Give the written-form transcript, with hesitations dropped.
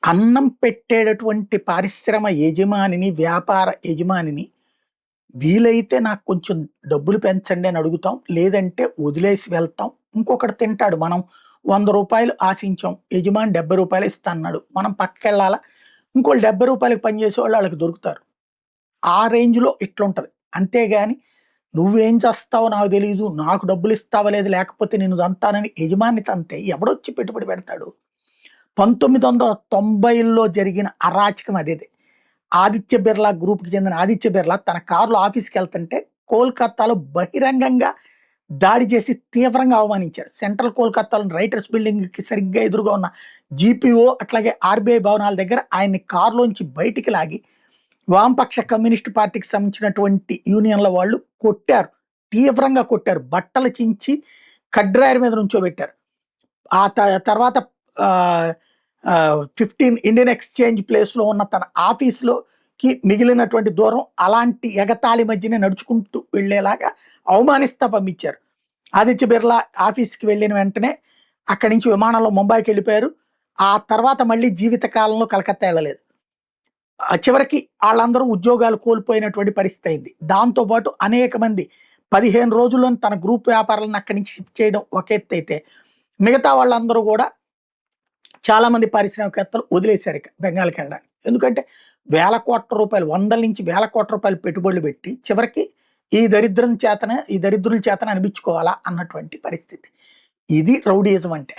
అన్నం పెట్టేటటువంటి పారిశ్రమ యజమానిని, వ్యాపార యజమానిని వీలైతే నాకు కొంచెం డబ్బులు పెంచండి అని అడుగుతాం. లేదంటే వదిలేసి వెళ్తాం. ఇంకొకడు తింటాడు. మనం రూ. 100 ఆశించాం. యజమాని రూ. 70 ఇస్తా అన్నాడు. మనం పక్కకెళ్ళాలా? ఇంకోళ్ళు రూ. 70కి పనిచేసేవాళ్ళు ఆళ్ళకి దొరుకుతారు. ఆ రేంజ్‌లో ఇట్లుంటది. అంతేగాని నువ్వేం చేస్తావో నాకు తెలీదు. నాకు డబ్బులిస్తావా లేదా లేకపోతే నిన్ను తంతానని యజమాని తంతే ఎవడొచ్చి పెట్టుబడి పెడతాడు? 1990ల్లో జరిగిన అరాచకం అదేదే. ఆదిత్య బిర్లా గ్రూప్‌కి చెందిన ఆదిత్య బిర్లా తన కారులో ఆఫీస్‌కెళ్తుంటే కోల్‌కత్తాలో బహిరంగంగా దాడి చేసి తీవ్రంగా అవమానించారు. సెంట్రల్ కోల్‌కత్తాలోని రైటర్స్ బిల్డింగ్‌కి సరిగ్గా ఎదురుగా ఉన్న జీపీఓ అట్లాగే ఆర్‌బీఐ భవనాల దగ్గర ఆయన్ని కారులోంచి బయటికి లాగి వామపక్ష కమ్యూనిస్ట్ పార్టీకి సంబంధించినటువంటి యూనియన్‌ల వాళ్ళు కొట్టారు. తీవ్రంగా కొట్టారు. బట్టలు చించి కడ్రాయర్ మీద నుంచోబెట్టారు. ఆ తర్వాత ఆహ్, 15 ఇండియన్ ఎక్స్‌చేంజ్ ప్లేస్‌లో ఉన్న తన ఆఫీస్‌లోకి మిగిలినటువంటి దూరం అలాంటి ఎగతాళి మధ్యనే నడుచుకుంటూ వెళ్ళేలాగా అవమానిస్తా పంపించారు. ఆదిత్య బిర్లా ఆఫీస్‌కి వెళ్ళిన వెంటనే అక్కడి నుంచి విమానంలో ముంబైకెళ్ళిపోయారు. ఆ తర్వాత మళ్ళీ జీవిత కాలంలో కలకత్తా ఎళ్ళలేదు. చివరికి ఆళ్ళందరూ ఉద్యోగాలు కోల్పోయినటువంటి పరిస్థితి అయింది. దాంతో పాటు అనేక మంది 15 రోజుల్లోనే తన గ్రూప్ వ్యాపారాలను అక్కడి నుంచి షిఫ్ట్ చేయడం ఒక ఎత్తైతే, మిగతా వాళ్ళందరూ గూడా చాలామంది పారిశ్రామికవేత్తలు వదిలేసారిక బెంగాల్‌కెళ్ళడానికి. ఎందుకంటే వేల కోట్ల రూపాయలు, వందల నుంచి వేల కోట్ల రూపాయలు పెట్టుబడులు పెట్టి చివరికి ఈ దరిద్రుల చేతనే అనిపించుకోవాలా అన్నటువంటి పరిస్థితి. ఇది రౌడీయిజం అంటే.